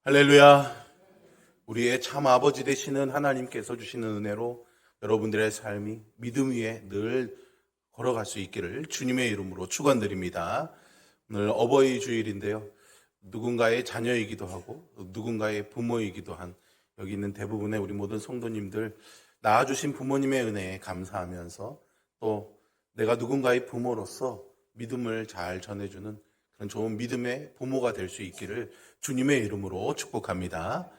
할렐루야. 우리의 참 아버지 되시는 하나님께서 주시는 은혜로 여러분들의 삶이 믿음 위에 늘 걸어갈 수 있기를 주님의 이름으로 축원드립니다. 오늘 어버이 주일인데요. 누군가의 자녀이기도 하고 누군가의 부모이기도 한 여기 있는 대부분의 우리 모든 성도님들 낳아주신 부모님의 은혜에 감사하면서 또 내가 누군가의 부모로서 믿음을 잘 전해주는 그런 좋은 믿음의 부모가 될 수 있기를 주님의 이름으로 축복합니다.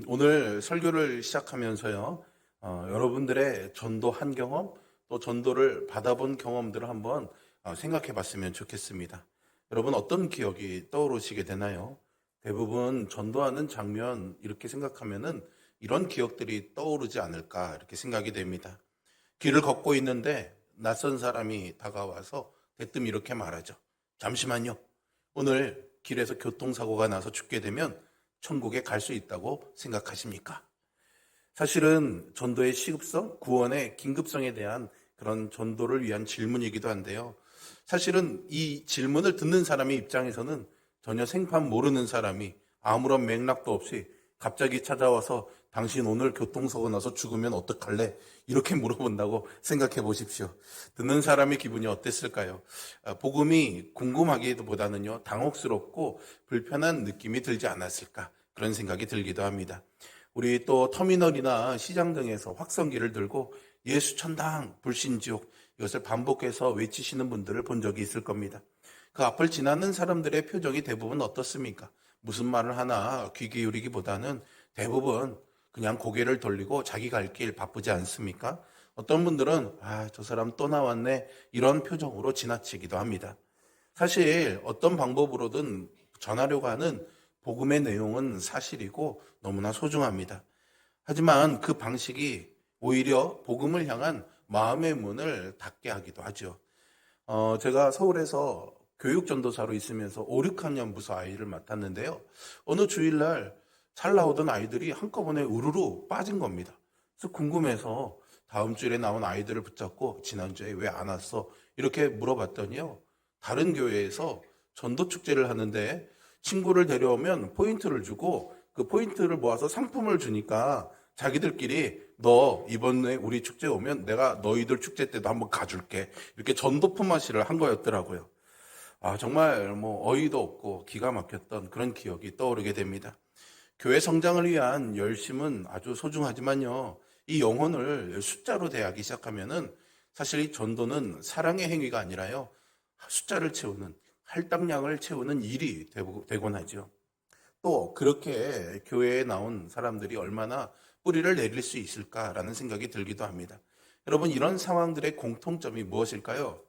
오늘 설교를 시작하면서요, 여러분들의 전도한 경험, 또 전도를 받아본 경험들을 한번 생각해 봤으면 좋겠습니다. 여러분 어떤 기억이 떠오르시게 되나요? 대부분 전도하는 장면 이렇게 생각하면은 이런 기억들이 떠오르지 않을까 이렇게 생각이 됩니다. 길을 걷고 있는데 낯선 사람이 다가와서 대뜸 이렇게 말하죠. 잠시만요. 오늘 길에서 교통사고가 나서 죽게 되면 천국에 갈 수 있다고 생각하십니까? 사실은 전도의 시급성, 구원의 긴급성에 대한 그런 전도를 위한 질문이기도 한데요. 사실은 이 질문을 듣는 사람의 입장에서는 전혀 생판 모르는 사람이 아무런 맥락도 없이 갑자기 찾아와서 당신 오늘 교통사고 나서 죽으면 어떡할래? 이렇게 물어본다고 생각해 보십시오. 듣는 사람의 기분이 어땠을까요? 복음이 궁금하기보다는요, 당혹스럽고 불편한 느낌이 들지 않았을까? 그런 생각이 들기도 합니다. 우리 또 터미널이나 시장 등에서 확성기를 들고 예수 천당, 불신지옥 이것을 반복해서 외치시는 분들을 본 적이 있을 겁니다. 그 앞을 지나는 사람들의 표정이 대부분 어떻습니까? 무슨 말을 하나 귀 기울이기보다는 대부분 그냥 고개를 돌리고 자기 갈 길 바쁘지 않습니까? 어떤 분들은 저 사람 또 나왔네 이런 표정으로 지나치기도 합니다. 사실 어떤 방법으로든 전하려고 하는 복음의 내용은 사실이고 너무나 소중합니다. 하지만 그 방식이 오히려 복음을 향한 마음의 문을 닫게 하기도 하죠. 제가 서울에서 교육전도사로 있으면서 5, 6학년 부서 아이를 맡았는데요. 어느 주일날 잘 나오던 아이들이 한꺼번에 우르르 빠진 겁니다. 그래서 궁금해서 다음 주일에 나온 아이들을 붙잡고 지난주에 왜 안 왔어? 이렇게 물어봤더니요. 다른 교회에서 전도축제를 하는데 친구를 데려오면 포인트를 주고 그 포인트를 모아서 상품을 주니까 자기들끼리 너 이번에 우리 축제 오면 내가 너희들 축제 때도 한번 가줄게. 이렇게 전도 품앗이를 한 거였더라고요. 정말 어이도 없고 기가 막혔던 그런 기억이 떠오르게 됩니다. 교회 성장을 위한 열심은 아주 소중하지만요. 이 영혼을 숫자로 대하기 시작하면은 사실 이 전도는 사랑의 행위가 아니라요. 숫자를 채우는 할당량을 채우는 일이 되곤 하죠. 또 그렇게 교회에 나온 사람들이 얼마나 뿌리를 내릴 수 있을까라는 생각이 들기도 합니다. 여러분 이런 상황들의 공통점이 무엇일까요?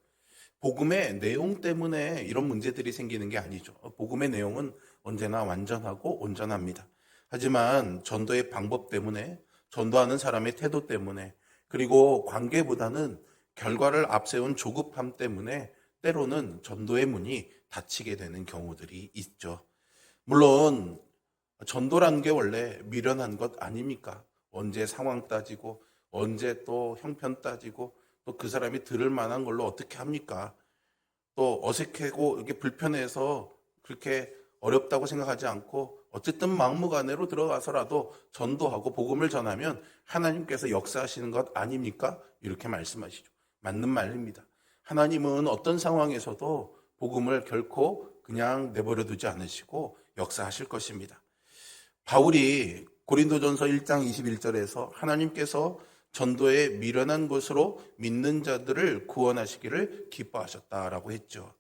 복음의 내용 때문에 이런 문제들이 생기는 게 아니죠. 복음의 내용은 언제나 완전하고 온전합니다. 하지만 전도의 방법 때문에, 전도하는 사람의 태도 때문에, 그리고 관계보다는 결과를 앞세운 조급함 때문에 때로는 전도의 문이 닫히게 되는 경우들이 있죠. 물론 전도라는 게 원래 미련한 것 아닙니까? 언제 상황 따지고 언제 또 형편 따지고 또 그 사람이 들을 만한 걸로 어떻게 합니까? 또 어색하고 이렇게 불편해서 그렇게 어렵다고 생각하지 않고 어쨌든 막무가내로 들어가서라도 전도하고 복음을 전하면 하나님께서 역사하시는 것 아닙니까? 이렇게 말씀하시죠. 맞는 말입니다. 하나님은 어떤 상황에서도 복음을 결코 그냥 내버려 두지 않으시고 역사하실 것입니다. 바울이 고린도전서 1장 21절에서 하나님께서 전도에 미련한 것으로 믿는 자들을 구원하시기를 기뻐하셨다라고 했죠.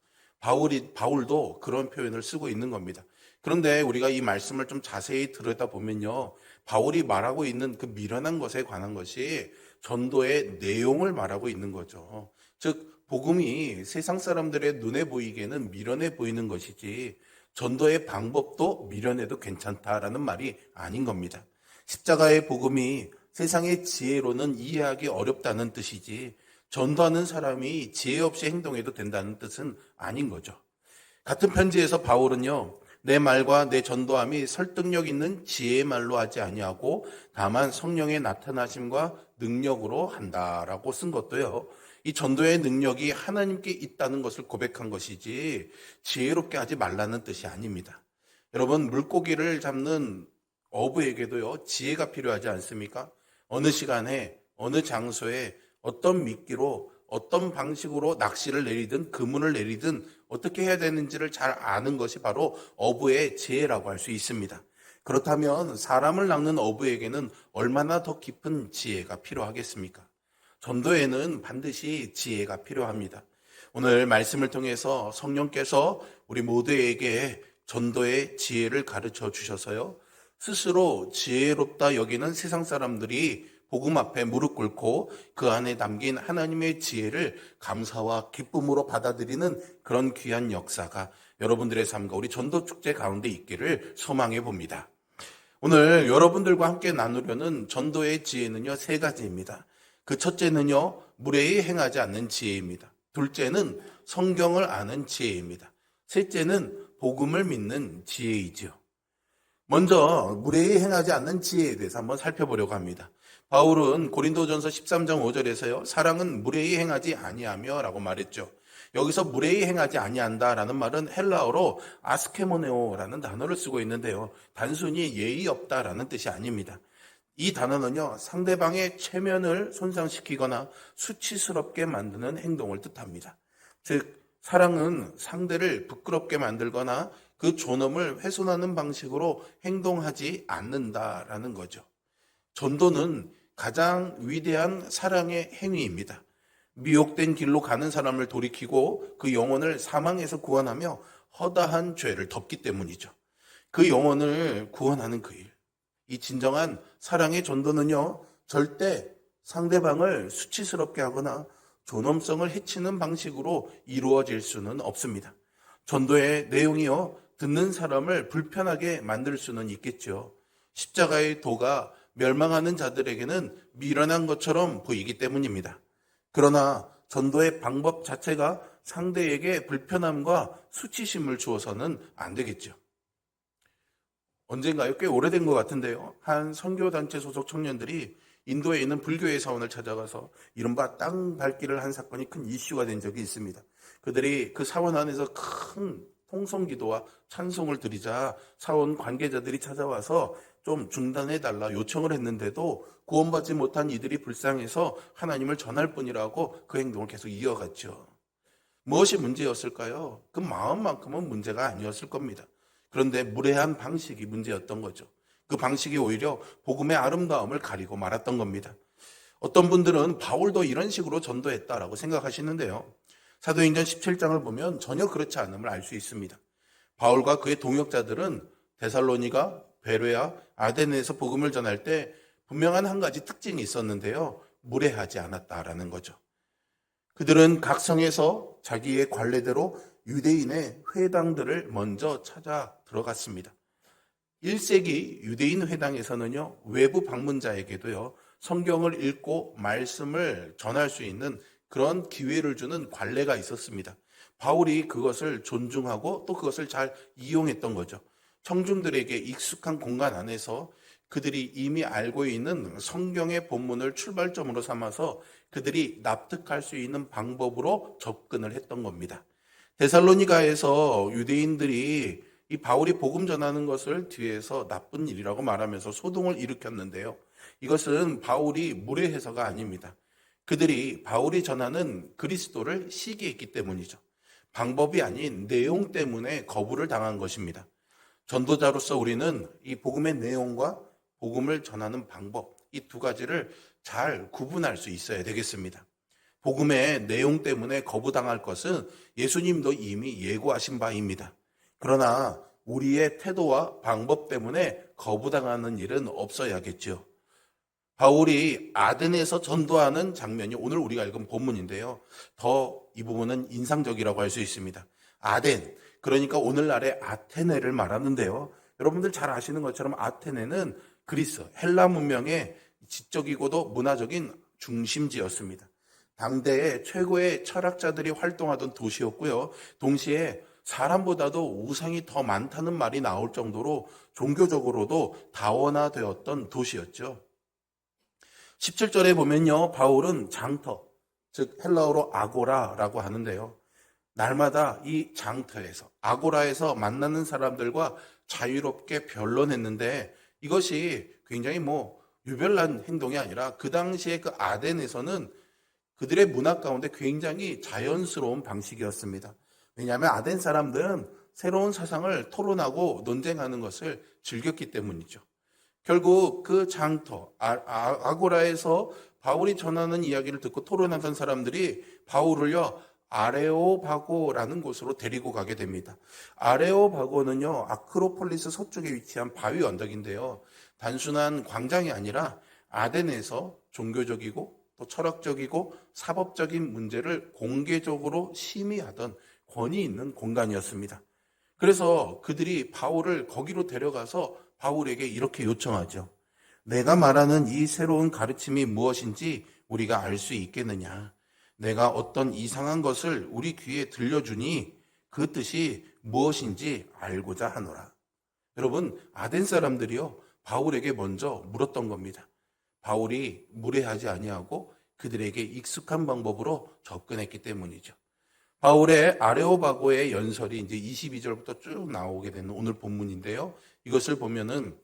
바울도 그런 표현을 쓰고 있는 겁니다. 그런데 우리가 이 말씀을 좀 자세히 들여다보면요. 바울이 말하고 있는 그 미련한 것에 관한 것이 전도의 내용을 말하고 있는 거죠. 즉, 복음이 세상 사람들의 눈에 보이기에는 미련해 보이는 것이지 전도의 방법도 미련해도 괜찮다라는 말이 아닌 겁니다. 십자가의 복음이 세상의 지혜로는 이해하기 어렵다는 뜻이지 전도하는 사람이 지혜 없이 행동해도 된다는 뜻은 아닌 거죠. 같은 편지에서 바울은요. 내 말과 내 전도함이 설득력 있는 지혜의 말로 하지 아니하고 다만 성령의 나타나심과 능력으로 한다라고 쓴 것도요. 이 전도의 능력이 하나님께 있다는 것을 고백한 것이지 지혜롭게 하지 말라는 뜻이 아닙니다. 여러분, 물고기를 잡는 어부에게도요, 지혜가 필요하지 않습니까? 어느 시간에, 어느 장소에, 어떤 미끼로, 어떤 방식으로 낚시를 내리든 그물을 내리든 어떻게 해야 되는지를 잘 아는 것이 바로 어부의 지혜라고 할 수 있습니다. 그렇다면 사람을 낚는 어부에게는 얼마나 더 깊은 지혜가 필요하겠습니까? 전도에는 반드시 지혜가 필요합니다. 오늘 말씀을 통해서 성령께서 우리 모두에게 전도의 지혜를 가르쳐 주셔서요, 스스로 지혜롭다 여기는 세상 사람들이 복음 앞에 무릎 꿇고 그 안에 담긴 하나님의 지혜를 감사와 기쁨으로 받아들이는 그런 귀한 역사가 여러분들의 삶과 우리 전도축제 가운데 있기를 소망해 봅니다. 오늘 여러분들과 함께 나누려는 전도의 지혜는요, 세 가지입니다. 그 첫째는요, 무례히 행하지 않는 지혜입니다. 둘째는 성경을 아는 지혜입니다. 셋째는 복음을 믿는 지혜이지요. 먼저 무례히 행하지 않는 지혜에 대해서 한번 살펴보려고 합니다. 바울은 고린도전서 13장 5절에서요, 사랑은 무례히 행하지 아니하며 라고 말했죠. 여기서 무례히 행하지 아니한다라는 말은 헬라어로 아스케모네오라는 단어를 쓰고 있는데요, 단순히 예의 없다라는 뜻이 아닙니다. 이 단어는요, 상대방의 체면을 손상시키거나 수치스럽게 만드는 행동을 뜻합니다. 즉, 사랑은 상대를 부끄럽게 만들거나 그 존엄을 훼손하는 방식으로 행동하지 않는다라는 거죠. 전도는 가장 위대한 사랑의 행위입니다. 미혹된 길로 가는 사람을 돌이키고 그 영혼을 사망에서 구원하며 허다한 죄를 덮기 때문이죠. 그 영혼을 구원하는 그 일. 이 진정한 사랑의 전도는요, 절대 상대방을 수치스럽게 하거나 존엄성을 해치는 방식으로 이루어질 수는 없습니다. 전도의 내용이요, 듣는 사람을 불편하게 만들 수는 있겠죠. 십자가의 도가 멸망하는 자들에게는 미련한 것처럼 보이기 때문입니다. 그러나 전도의 방법 자체가 상대에게 불편함과 수치심을 주어서는 안 되겠죠. 언젠가요? 꽤 오래된 것 같은데요, 한 선교단체 소속 청년들이 인도에 있는 불교의 사원을 찾아가서 이른바 땅 밟기를 한 사건이 큰 이슈가 된 적이 있습니다. 그들이 그 사원 안에서 큰 통성기도와 찬송을 드리자 사원 관계자들이 찾아와서 좀 중단해달라 요청을 했는데도 구원받지 못한 이들이 불쌍해서 하나님을 전할 뿐이라고 그 행동을 계속 이어갔죠. 무엇이 문제였을까요? 그 마음만큼은 문제가 아니었을 겁니다. 그런데 무례한 방식이 문제였던 거죠. 그 방식이 오히려 복음의 아름다움을 가리고 말았던 겁니다. 어떤 분들은 바울도 이런 식으로 전도했다라고 생각하시는데요, 사도행전 17장을 보면 전혀 그렇지 않음을 알 수 있습니다. 바울과 그의 동역자들은 데살로니가, 베레아, 아데네에서 복음을 전할 때 분명한 한 가지 특징이 있었는데요, 무례하지 않았다라는 거죠. 그들은 각 성에서 자기의 관례대로 유대인의 회당들을 먼저 찾아 들어갔습니다. 1세기 유대인 회당에서는요, 외부 방문자에게도요, 성경을 읽고 말씀을 전할 수 있는 그런 기회를 주는 관례가 있었습니다. 바울이 그것을 존중하고 또 그것을 잘 이용했던 거죠. 청중들에게 익숙한 공간 안에서 그들이 이미 알고 있는 성경의 본문을 출발점으로 삼아서 그들이 납득할 수 있는 방법으로 접근을 했던 겁니다. 데살로니가에서 유대인들이 이 바울이 복음 전하는 것을 뒤에서 나쁜 일이라고 말하면서 소동을 일으켰는데요, 이것은 바울이 무례해서가 아닙니다. 그들이 바울이 전하는 그리스도를 시기했기 때문이죠. 방법이 아닌 내용 때문에 거부를 당한 것입니다. 전도자로서 우리는 이 복음의 내용과 복음을 전하는 방법, 이 두 가지를 잘 구분할 수 있어야 되겠습니다. 복음의 내용 때문에 거부당할 것은 예수님도 이미 예고하신 바입니다. 그러나 우리의 태도와 방법 때문에 거부당하는 일은 없어야겠죠. 바울이 아덴에서 전도하는 장면이 오늘 우리가 읽은 본문인데요, 더 이 부분은 인상적이라고 할 수 있습니다. 아덴, 그러니까 오늘날의 아테네를 말하는데요, 여러분들 잘 아시는 것처럼 아테네는 그리스, 헬라 문명의 지적이고도 문화적인 중심지였습니다. 당대의 최고의 철학자들이 활동하던 도시였고요, 동시에 사람보다도 우상이 더 많다는 말이 나올 정도로 종교적으로도 다원화되었던 도시였죠. 17절에 보면요, 바울은 장터, 즉 헬라어로 아고라라고 하는데요, 날마다 이 장터에서, 아고라에서 만나는 사람들과 자유롭게 변론했는데 이것이 굉장히 유별난 행동이 아니라 그 당시에 그 아덴에서는 그들의 문화 가운데 굉장히 자연스러운 방식이었습니다. 왜냐하면 아덴 사람들은 새로운 사상을 토론하고 논쟁하는 것을 즐겼기 때문이죠. 결국 그 장터 아고라에서 바울이 전하는 이야기를 듣고 토론하던 사람들이 바울을요 아레오바고라는 곳으로 데리고 가게 됩니다. 아레오바고는요 아크로폴리스 서쪽에 위치한 바위 언덕인데요. 단순한 광장이 아니라 아덴에서 종교적이고 또 철학적이고 사법적인 문제를 공개적으로 심의하던 권위 있는 공간이었습니다. 그래서 그들이 바울을 거기로 데려가서 바울에게 이렇게 요청하죠. 내가 말하는 이 새로운 가르침이 무엇인지 우리가 알 수 있겠느냐. 내가 어떤 이상한 것을 우리 귀에 들려주니 그 뜻이 무엇인지 알고자 하노라. 여러분, 아덴 사람들이요 바울에게 먼저 물었던 겁니다. 바울이 무례하지 아니하고 그들에게 익숙한 방법으로 접근했기 때문이죠. 바울의 아레오바고의 연설이 이제 22절부터 쭉 나오게 되는 오늘 본문인데요. 이것을 보면은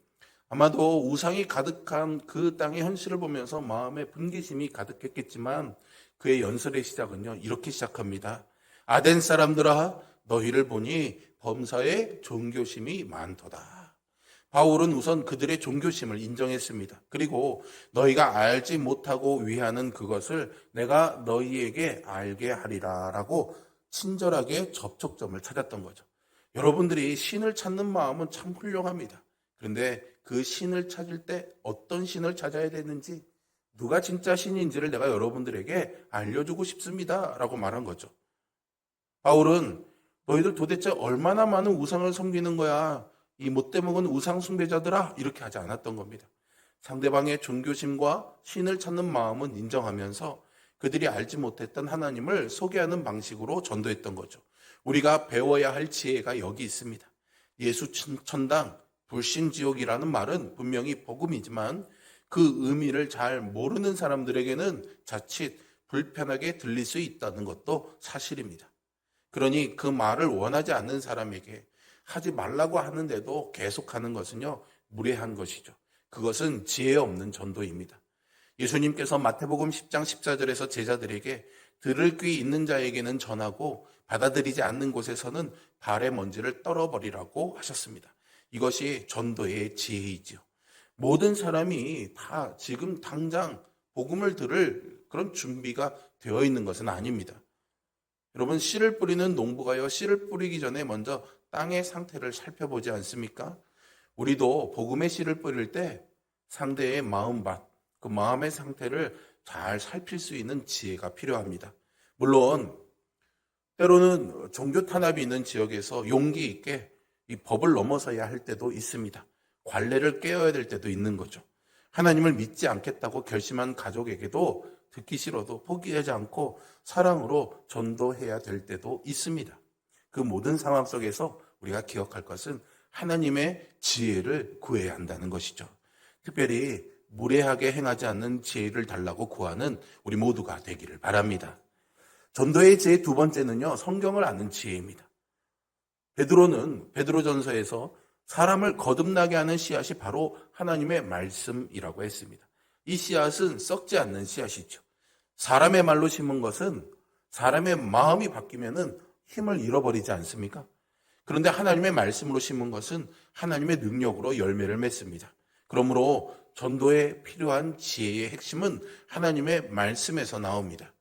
아마도 우상이 가득한 그 땅의 현실을 보면서 마음에 분개심이 가득했겠지만 그의 연설의 시작은요 이렇게 시작합니다. 아덴 사람들아 너희를 보니 범사에 종교심이 많도다. 바울은 우선 그들의 종교심을 인정했습니다. 그리고 너희가 알지 못하고 위하는 그것을 내가 너희에게 알게 하리라 라고 친절하게 접촉점을 찾았던 거죠. 여러분들이 신을 찾는 마음은 참 훌륭합니다. 그런데 그 신을 찾을 때 어떤 신을 찾아야 되는지 누가 진짜 신인지를 내가 여러분들에게 알려주고 싶습니다 라고 말한 거죠. 바울은 너희들 도대체 얼마나 많은 우상을 섬기는 거야. 이 못돼 먹은 우상 숭배자들아 이렇게 하지 않았던 겁니다. 상대방의 종교심과 신을 찾는 마음은 인정하면서 그들이 알지 못했던 하나님을 소개하는 방식으로 전도했던 거죠. 우리가 배워야 할 지혜가 여기 있습니다. 예수 천당, 불신 지옥이라는 말은 분명히 복음이지만 그 의미를 잘 모르는 사람들에게는 자칫 불편하게 들릴 수 있다는 것도 사실입니다. 그러니 그 말을 원하지 않는 사람에게 하지 말라고 하는데도 계속하는 것은요 무례한 것이죠. 그것은 지혜 없는 전도입니다. 예수님께서 마태복음 10장 14절에서 제자들에게 들을 귀 있는 자에게는 전하고 받아들이지 않는 곳에서는 발의 먼지를 떨어버리라고 하셨습니다. 이것이 전도의 지혜이지요. 모든 사람이 다 지금 당장 복음을 들을 그런 준비가 되어 있는 것은 아닙니다. 여러분 씨를 뿌리는 농부가요 씨를 뿌리기 전에 먼저 땅의 상태를 살펴보지 않습니까? 우리도 복음의 씨를 뿌릴 때 상대의 마음밭, 그 마음의 상태를 잘 살필 수 있는 지혜가 필요합니다. 물론 때로는 종교 탄압이 있는 지역에서 용기 있게 이 법을 넘어서야 할 때도 있습니다. 관례를 깨어야 될 때도 있는 거죠. 하나님을 믿지 않겠다고 결심한 가족에게도 듣기 싫어도 포기하지 않고 사랑으로 전도해야 될 때도 있습니다. 그 모든 상황 속에서 우리가 기억할 것은 하나님의 지혜를 구해야 한다는 것이죠. 특별히 무례하게 행하지 않는 지혜를 달라고 구하는 우리 모두가 되기를 바랍니다. 전도의 지혜 두 번째는요, 성경을 아는 지혜입니다. 베드로는 베드로전서에서 사람을 거듭나게 하는 씨앗이 바로 하나님의 말씀이라고 했습니다. 이 씨앗은 썩지 않는 씨앗이죠. 사람의 말로 심은 것은 사람의 마음이 바뀌면은 힘을 잃어버리지 않습니까? 그런데 하나님의 말씀으로 심은 것은 하나님의 능력으로 열매를 맺습니다. 그러므로 전도에 필요한 지혜의 핵심은 하나님의 말씀에서 나옵니다.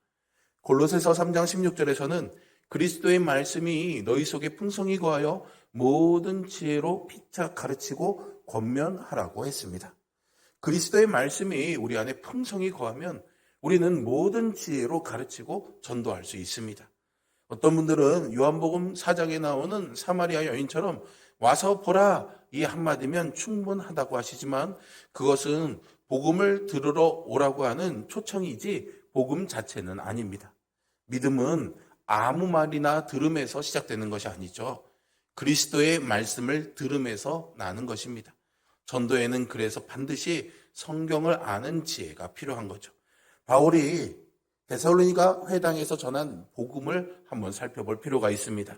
골로새서 3장 16절에서는 그리스도의 말씀이 너희 속에 풍성히 거하여 모든 지혜로 피차 가르치고 권면하라고 했습니다. 그리스도의 말씀이 우리 안에 풍성히 거하면 우리는 모든 지혜로 가르치고 전도할 수 있습니다. 어떤 분들은 요한복음 4장에 나오는 사마리아 여인처럼 와서 보라 이 한마디면 충분하다고 하시지만 그것은 복음을 들으러 오라고 하는 초청이지 복음 자체는 아닙니다. 믿음은 아무 말이나 들음에서 시작되는 것이 아니죠. 그리스도의 말씀을 들음에서 나는 것입니다. 전도에는 그래서 반드시 성경을 아는 지혜가 필요한 거죠. 바울이 데살로니가 회당에서 전한 복음을 한번 살펴볼 필요가 있습니다.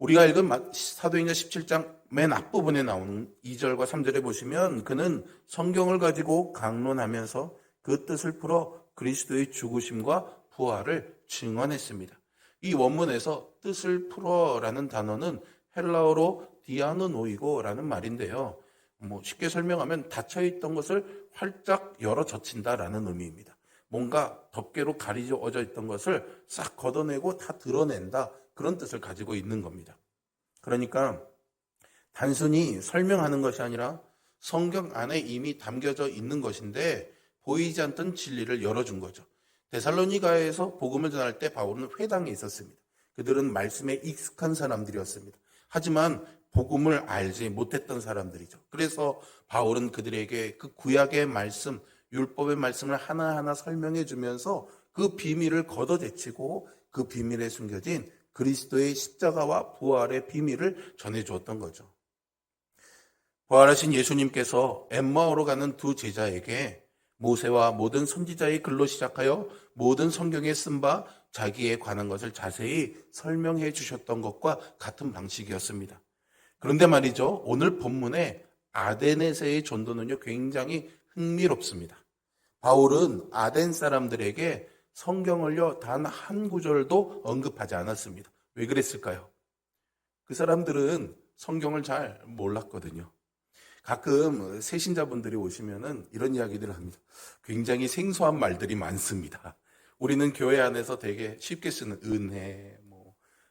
우리가 읽은 사도행전 17장 맨 앞부분에 나오는 2절과 3절에 보시면 그는 성경을 가지고 강론하면서 그 뜻을 풀어 그리스도의 죽으심과 부활을 증언했습니다. 이 원문에서 뜻을 풀어라는 단어는 헬라어로 디아노노이고라는 말인데요. 쉽게 설명하면 닫혀있던 것을 활짝 열어 젖힌다라는 의미입니다. 뭔가 덮개로 가려져 있던 것을 싹 걷어내고 다 드러낸다, 그런 뜻을 가지고 있는 겁니다. 그러니까 단순히 설명하는 것이 아니라 성경 안에 이미 담겨져 있는 것인데 보이지 않던 진리를 열어준 거죠. 데살로니가에서 복음을 전할 때 바울은 회당에 있었습니다. 그들은 말씀에 익숙한 사람들이었습니다. 하지만 복음을 알지 못했던 사람들이죠. 그래서 바울은 그들에게 그 구약의 말씀, 율법의 말씀을 하나하나 설명해 주면서 그 비밀을 걷어제치고 그 비밀에 숨겨진 그리스도의 십자가와 부활의 비밀을 전해 주었던 거죠. 부활하신 예수님께서 엠마오로 가는 두 제자에게 모세와 모든 선지자의 글로 시작하여 모든 성경에 쓴 바 자기에 관한 것을 자세히 설명해 주셨던 것과 같은 방식이었습니다. 그런데 말이죠, 오늘 본문의 아덴에서의 전도는요 굉장히 흥미롭습니다. 바울은 아덴 사람들에게 성경을요 단 한 구절도 언급하지 않았습니다. 왜 그랬을까요? 그 사람들은 성경을 잘 몰랐거든요. 가끔 새신자분들이 오시면은 이런 이야기들을 합니다. 굉장히 생소한 말들이 많습니다. 우리는 교회 안에서 되게 쉽게 쓰는 은혜,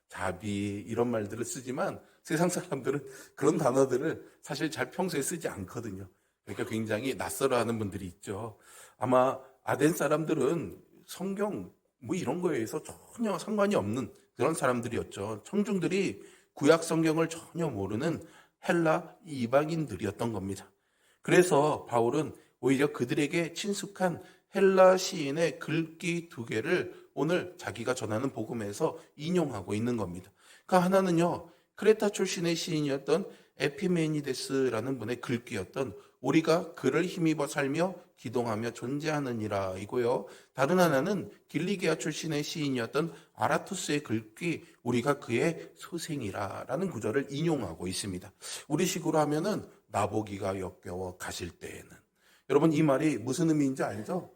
자비 이런 말들을 쓰지만 세상 사람들은 그런 단어들을 사실 잘 평소에 쓰지 않거든요. 그러니까 굉장히 낯설어하는 분들이 있죠. 아마 아덴 사람들은 성경 이런 거에서 전혀 상관이 없는 그런 사람들이었죠. 청중들이 구약 성경을 전혀 모르는 헬라 이방인들이었던 겁니다. 그래서 바울은 오히려 그들에게 친숙한 헬라 시인의 글귀 2개를 오늘 자기가 전하는 복음에서 인용하고 있는 겁니다. 그 하나는요, 크레타 출신의 시인이었던 에피메니데스라는 분의 글귀였던 우리가 그를 힘입어 살며 기동하며 존재하느니라 이고요. 다른 하나는 길리기아 출신의 시인이었던 아라투스의 글귀 우리가 그의 소생이라 라는 구절을 인용하고 있습니다. 우리식으로 하면은 나보기가 역겨워 가실 때에는. 여러분 이 말이 무슨 의미인지 알죠?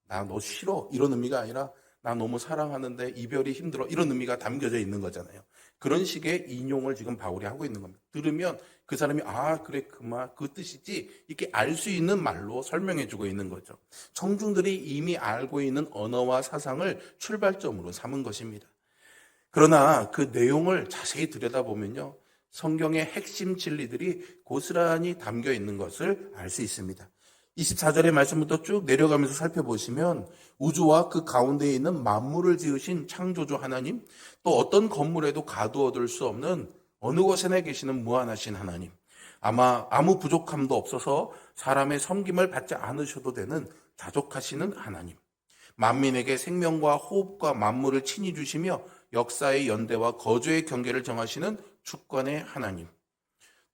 나 너 싫어 이런 의미가 아니라 나 너무 사랑하는데 이별이 힘들어 이런 의미가 담겨져 있는 거잖아요. 그런 식의 인용을 지금 바울이 하고 있는 겁니다. 들으면 그 사람이 그래 그 말 그 뜻이지 이렇게 알 수 있는 말로 설명해 주고 있는 거죠. 청중들이 이미 알고 있는 언어와 사상을 출발점으로 삼은 것입니다. 그러나 그 내용을 자세히 들여다보면요, 성경의 핵심 진리들이 고스란히 담겨 있는 것을 알 수 있습니다. 24절의 말씀부터 쭉 내려가면서 살펴보시면 우주와 그 가운데에 있는 만물을 지으신 창조주 하나님, 또 어떤 건물에도 가두어 둘 수 없는 어느 곳에나 계시는 무한하신 하나님, 아무 부족함도 없어서 사람의 섬김을 받지 않으셔도 되는 자족하시는 하나님, 만민에게 생명과 호흡과 만물을 친히 주시며 역사의 연대와 거주의 경계를 정하시는 주권의 하나님,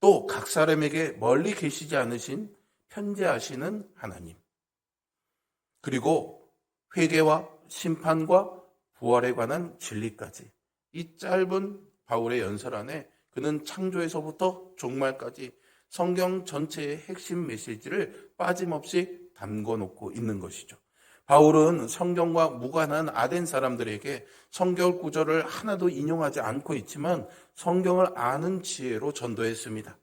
또 각 사람에게 멀리 계시지 않으신 편재하시는 하나님, 그리고 회개와 심판과 부활에 관한 진리까지 이 짧은 바울의 연설 안에 그는 창조에서부터 종말까지 성경 전체의 핵심 메시지를 빠짐없이 담궈놓고 있는 것이죠. 바울은 성경과 무관한 아덴 사람들에게 성경 구절을 하나도 인용하지 않고 있지만 성경을 아는 지혜로 전도했습니다.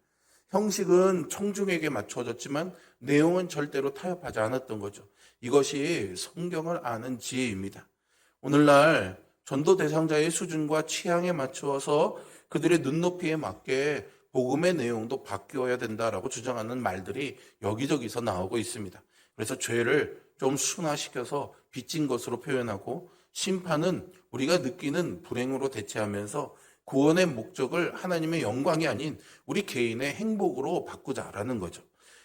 형식은 청중에게 맞춰졌지만 내용은 절대로 타협하지 않았던 거죠. 이것이 성경을 아는 지혜입니다. 오늘날 전도 대상자의 수준과 취향에 맞추어서 그들의 눈높이에 맞게 복음의 내용도 바뀌어야 된다라고 주장하는 말들이 여기저기서 나오고 있습니다. 그래서 죄를 좀 순화시켜서 빚진 것으로 표현하고 심판은 우리가 느끼는 불행으로 대체하면서 구원의 목적을 하나님의 영광이 아닌 우리 개인의 행복으로 바꾸자라는 거죠.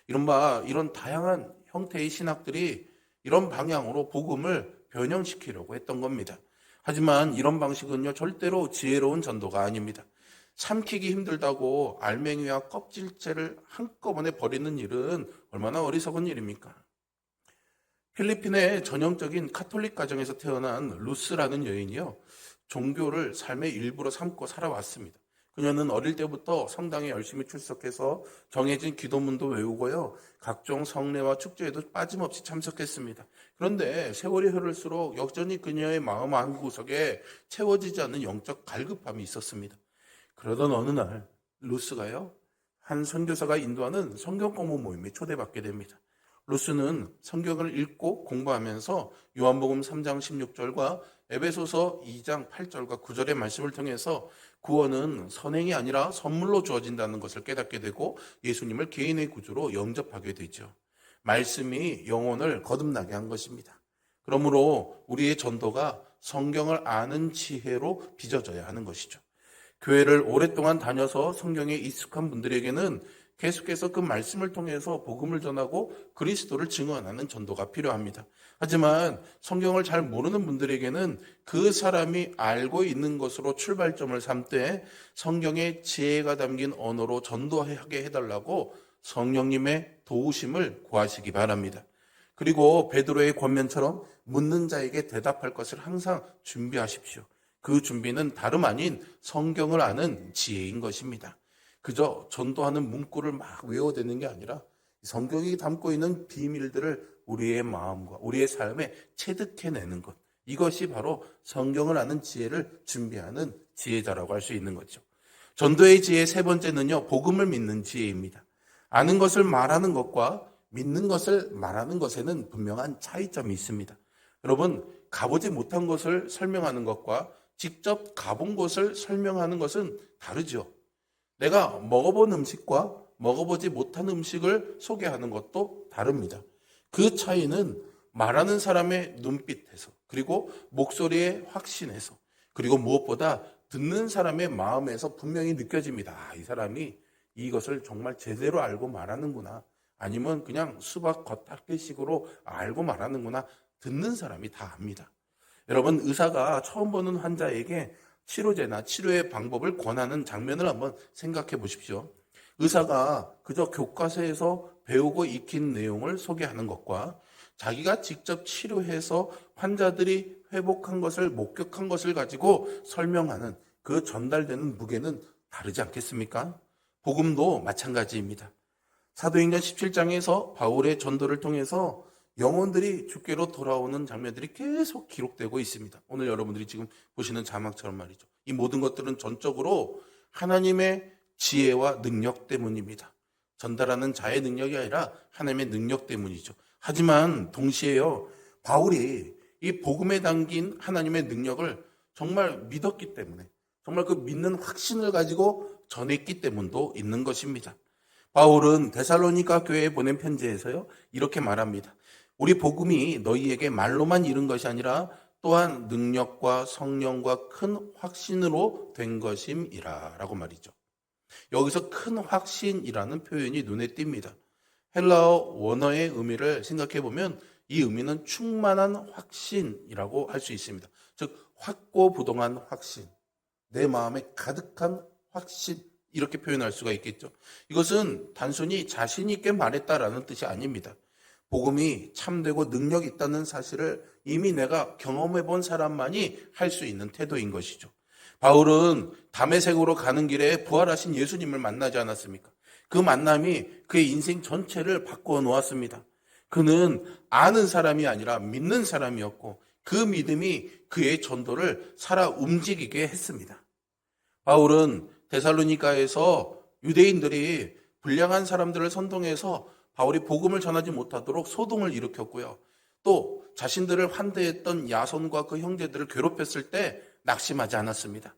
이런 다양한 형태의 신학들이 이런 방향으로 복음을 변형시키려고 했던 겁니다. 하지만 이런 방식은요 절대로 지혜로운 전도가 아닙니다. 삼키기 힘들다고 알맹이와 껍질째를 한꺼번에 버리는 일은 얼마나 어리석은 일입니까? 필리핀의 전형적인 카톨릭 가정에서 태어난 루스라는 여인이요, 종교를 삶의 일부로 삼고 살아왔습니다. 그녀는 어릴 때부터 성당에 열심히 출석해서 정해진 기도문도 외우고요. 각종 성례와 축제에도 빠짐없이 참석했습니다. 그런데 세월이 흐를수록 여전히 그녀의 마음 한구석에 채워지지 않는 영적 갈급함이 있었습니다. 그러던 어느 날 루스가요, 한 선교사가 인도하는 성경 공부 모임에 초대받게 됩니다. 루스는 성경을 읽고 공부하면서 요한복음 3장 16절과 에베소서 2장 8절과 9절의 말씀을 통해서 구원은 선행이 아니라 선물로 주어진다는 것을 깨닫게 되고 예수님을 개인의 구주로 영접하게 되죠. 말씀이 영혼을 거듭나게 한 것입니다. 그러므로 우리의 전도가 성경을 아는 지혜로 빚어져야 하는 것이죠. 교회를 오랫동안 다녀서 성경에 익숙한 분들에게는 계속해서 그 말씀을 통해서 복음을 전하고 그리스도를 증언하는 전도가 필요합니다. 하지만 성경을 잘 모르는 분들에게는 그 사람이 알고 있는 것으로 출발점을 삼되 성경의 지혜가 담긴 언어로 전도하게 해달라고 성령님의 도우심을 구하시기 바랍니다. 그리고 베드로의 권면처럼 묻는 자에게 대답할 것을 항상 준비하십시오. 그 준비는 다름 아닌 성경을 아는 지혜인 것입니다. 그저 전도하는 문구를 막 외워대는 게 아니라 성경이 담고 있는 비밀들을 우리의 마음과 우리의 삶에 체득해내는 것. 이것이 바로 성경을 아는 지혜를 준비하는 지혜자라고 할 수 있는 거죠. 전도의 지혜 세 번째는요, 복음을 믿는 지혜입니다. 아는 것을 말하는 것과 믿는 것을 말하는 것에는 분명한 차이점이 있습니다. 여러분, 가보지 못한 것을 설명하는 것과 직접 가본 것을 설명하는 것은 다르죠. 내가 먹어본 음식과 먹어보지 못한 음식을 소개하는 것도 다릅니다. 그 차이는 말하는 사람의 눈빛에서, 그리고 목소리의 확신에서, 그리고 무엇보다 듣는 사람의 마음에서 분명히 느껴집니다. 이 사람이 이것을 정말 제대로 알고 말하는구나. 아니면 그냥 수박 겉핥기식으로 알고 말하는구나. 듣는 사람이 다 압니다. 여러분, 의사가 처음 보는 환자에게 치료제나 치료의 방법을 권하는 장면을 한번 생각해 보십시오. 의사가 그저 교과서에서 배우고 익힌 내용을 소개하는 것과 자기가 직접 치료해서 환자들이 회복한 것을 목격한 것을 가지고 설명하는 그 전달되는 무게는 다르지 않겠습니까? 복음도 마찬가지입니다. 사도행전 17장에서 바울의 전도를 통해서 영혼들이 주께로 돌아오는 장면들이 계속 기록되고 있습니다. 오늘 여러분들이 지금 보시는 자막처럼 말이죠. 이 모든 것들은 전적으로 하나님의 지혜와 능력 때문입니다. 전달하는 자의 능력이 아니라 하나님의 능력 때문이죠. 하지만 동시에요, 바울이 이 복음에 담긴 하나님의 능력을 정말 믿었기 때문에, 정말 그 믿는 확신을 가지고 전했기 때문도 있는 것입니다. 바울은 데살로니가 교회에 보낸 편지에서요, 이렇게 말합니다. 우리 복음이 너희에게 말로만 이른 것이 아니라 또한 능력과 성령과 큰 확신으로 된 것임이라 라고 말이죠. 여기서 큰 확신이라는 표현이 눈에 띕니다. 헬라어 원어의 의미를 생각해 보면 이 의미는 충만한 확신이라고 할 수 있습니다. 즉 확고부동한 확신, 내 마음에 가득한 확신, 이렇게 표현할 수가 있겠죠. 이것은 단순히 자신 있게 말했다라는 뜻이 아닙니다. 복음이 참되고 능력이 있다는 사실을 이미 내가 경험해 본 사람만이 할 수 있는 태도인 것이죠. 바울은 다메섹으로 가는 길에 부활하신 예수님을 만나지 않았습니까? 그 만남이 그의 인생 전체를 바꾸어 놓았습니다. 그는 아는 사람이 아니라 믿는 사람이었고 그 믿음이 그의 전도를 살아 움직이게 했습니다. 바울은 데살로니가에서 유대인들이 불량한 사람들을 선동해서 바울이 복음을 전하지 못하도록 소동을 일으켰고요. 또 자신들을 환대했던 야손과 그 형제들을 괴롭혔을 때 낙심하지 않았습니다.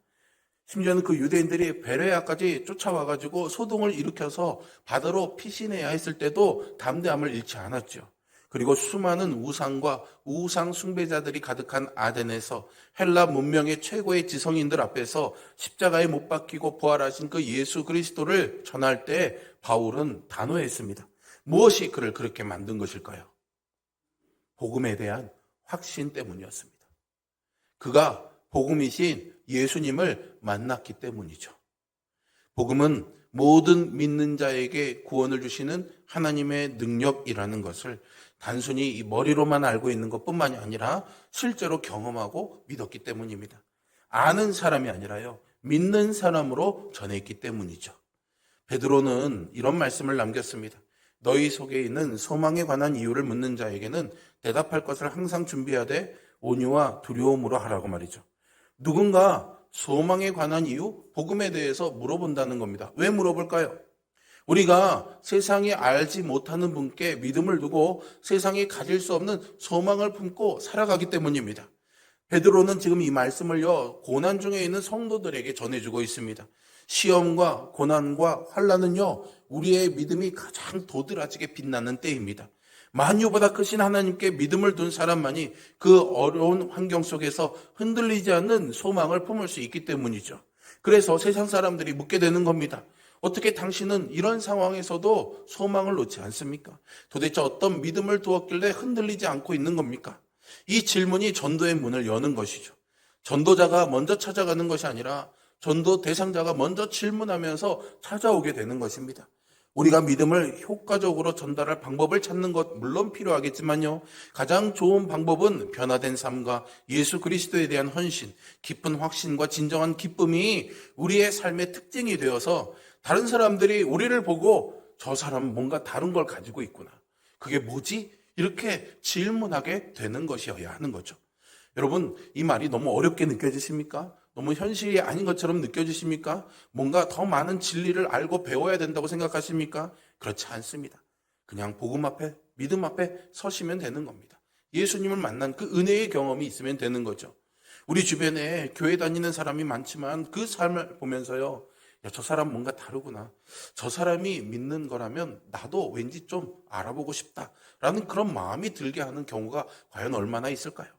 심지어는 그 유대인들이 베레아까지 쫓아와가지고 소동을 일으켜서 바다로 피신해야 했을 때도 담대함을 잃지 않았죠. 그리고 수많은 우상과 우상 숭배자들이 가득한 아덴에서 헬라 문명의 최고의 지성인들 앞에서 십자가에 못 박히고 부활하신 그 예수 그리스도를 전할 때 바울은 단호했습니다. 무엇이 그를 그렇게 만든 것일까요? 복음에 대한 확신 때문이었습니다. 그가 복음이신 예수님을 만났기 때문이죠. 복음은 모든 믿는 자에게 구원을 주시는 하나님의 능력이라는 것을 단순히 이 머리로만 알고 있는 것뿐만이 아니라 실제로 경험하고 믿었기 때문입니다. 아는 사람이 아니라요, 믿는 사람으로 전했기 때문이죠. 베드로는 이런 말씀을 남겼습니다. 너희 속에 있는 소망에 관한 이유를 묻는 자에게는 대답할 것을 항상 준비하되 온유와 두려움으로 하라고 말이죠. 누군가 소망에 관한 이유, 복음에 대해서 물어본다는 겁니다. 왜 물어볼까요? 우리가 세상이 알지 못하는 분께 믿음을 두고 세상이 가질 수 없는 소망을 품고 살아가기 때문입니다. 베드로는 지금 이 말씀을요, 고난 중에 있는 성도들에게 전해주고 있습니다. 시험과 고난과 환난은요, 우리의 믿음이 가장 도드라지게 빛나는 때입니다. 만유보다 크신 하나님께 믿음을 둔 사람만이 그 어려운 환경 속에서 흔들리지 않는 소망을 품을 수 있기 때문이죠. 그래서 세상 사람들이 묻게 되는 겁니다. 어떻게 당신은 이런 상황에서도 소망을 놓지 않습니까? 도대체 어떤 믿음을 두었길래 흔들리지 않고 있는 겁니까? 이 질문이 전도의 문을 여는 것이죠. 전도자가 먼저 찾아가는 것이 아니라 전도 대상자가 먼저 질문하면서 찾아오게 되는 것입니다. 우리가 믿음을 효과적으로 전달할 방법을 찾는 것 물론 필요하겠지만요. 가장 좋은 방법은 변화된 삶과 예수 그리스도에 대한 헌신, 깊은 확신과 진정한 기쁨이 우리의 삶의 특징이 되어서 다른 사람들이 우리를 보고 저 사람은 뭔가 다른 걸 가지고 있구나. 그게 뭐지? 이렇게 질문하게 되는 것이어야 하는 거죠. 여러분, 이 말이 너무 어렵게 느껴지십니까? 너무 현실이 아닌 것처럼 느껴지십니까? 뭔가 더 많은 진리를 알고 배워야 된다고 생각하십니까? 그렇지 않습니다. 그냥 복음 앞에, 믿음 앞에 서시면 되는 겁니다. 예수님을 만난 그 은혜의 경험이 있으면 되는 거죠. 우리 주변에 교회 다니는 사람이 많지만 그 삶을 보면서요, 야, 저 사람 뭔가 다르구나. 저 사람이 믿는 거라면 나도 왠지 좀 알아보고 싶다라는 그런 마음이 들게 하는 경우가 과연 얼마나 있을까요?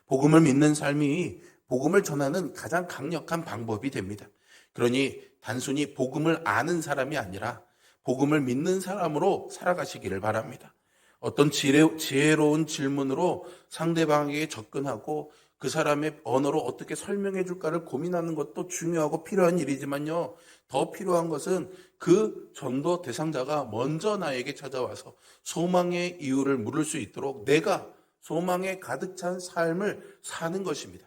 복음을 믿는 삶이 복음을 전하는 가장 강력한 방법이 됩니다. 그러니 단순히 복음을 아는 사람이 아니라 복음을 믿는 사람으로 살아가시기를 바랍니다. 어떤 지혜로운 질문으로 상대방에게 접근하고 그 사람의 언어로 어떻게 설명해 줄까를 고민하는 것도 중요하고 필요한 일이지만요. 더 필요한 것은 그 전도 대상자가 먼저 나에게 찾아와서 소망의 이유를 물을 수 있도록 내가 소망에 가득 찬 삶을 사는 것입니다.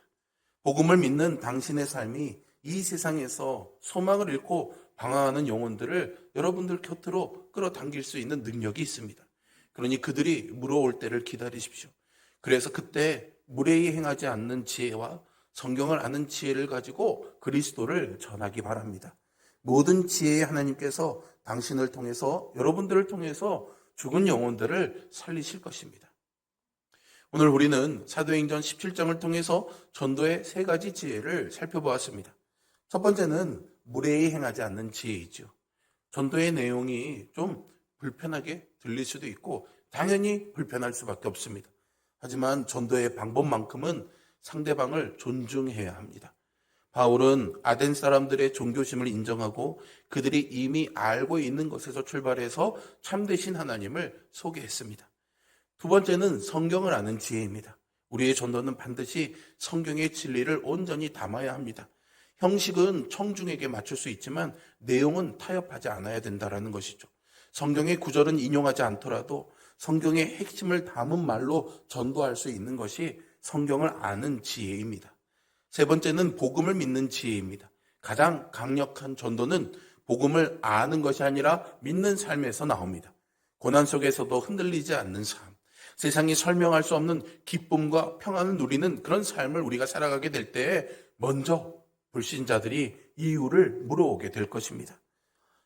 복음을 믿는 당신의 삶이 이 세상에서 소망을 잃고 방황하는 영혼들을 여러분들 곁으로 끌어당길 수 있는 능력이 있습니다. 그러니 그들이 물어올 때를 기다리십시오. 그래서 그때 무례히 행하지 않는 지혜와 성경을 아는 지혜를 가지고 그리스도를 전하기 바랍니다. 모든 지혜의 하나님께서 당신을 통해서, 여러분들을 통해서 죽은 영혼들을 살리실 것입니다. 오늘 우리는 사도행전 17장을 통해서 전도의 3가지 지혜를 살펴보았습니다. 첫 번째는 무례히 행하지 않는 지혜이죠. 전도의 내용이 좀 불편하게 들릴 수도 있고 당연히 불편할 수밖에 없습니다. 하지만 전도의 방법만큼은 상대방을 존중해야 합니다. 바울은 아덴 사람들의 종교심을 인정하고 그들이 이미 알고 있는 것에서 출발해서 참되신 하나님을 소개했습니다. 두 번째는 성경을 아는 지혜입니다. 우리의 전도는 반드시 성경의 진리를 온전히 담아야 합니다. 형식은 청중에게 맞출 수 있지만 내용은 타협하지 않아야 된다는 것이죠. 성경의 구절은 인용하지 않더라도 성경의 핵심을 담은 말로 전도할 수 있는 것이 성경을 아는 지혜입니다. 세 번째는 복음을 믿는 지혜입니다. 가장 강력한 전도는 복음을 아는 것이 아니라 믿는 삶에서 나옵니다. 고난 속에서도 흔들리지 않는 삶, 세상이 설명할 수 없는 기쁨과 평안을 누리는 그런 삶을 우리가 살아가게 될 때에 먼저 불신자들이 이유를 물어오게 될 것입니다.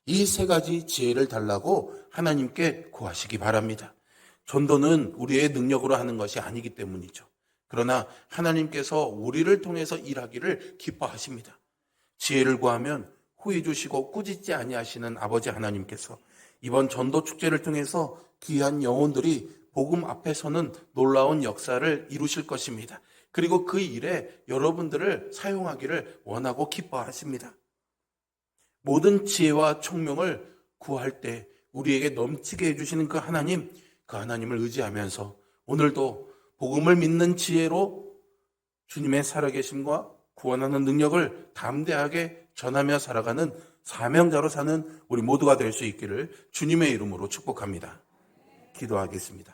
이 3가지 지혜를 달라고 하나님께 구하시기 바랍니다. 전도는 우리의 능력으로 하는 것이 아니기 때문이죠. 그러나 하나님께서 우리를 통해서 일하기를 기뻐하십니다. 지혜를 구하면 후회 주시고 꾸짖지 아니하시는 아버지 하나님께서 이번 전도 축제를 통해서 귀한 영혼들이 복음 앞에서는 놀라운 역사를 이루실 것입니다. 그리고 그 일에 여러분들을 사용하기를 원하고 기뻐하십니다. 모든 지혜와 총명을 구할 때 우리에게 넘치게 해주시는 그 하나님을 의지하면서 오늘도 복음을 믿는 지혜로 주님의 살아계심과 구원하는 능력을 담대하게 전하며 살아가는 사명자로 사는 우리 모두가 될 수 있기를 주님의 이름으로 축복합니다. 기도하겠습니다.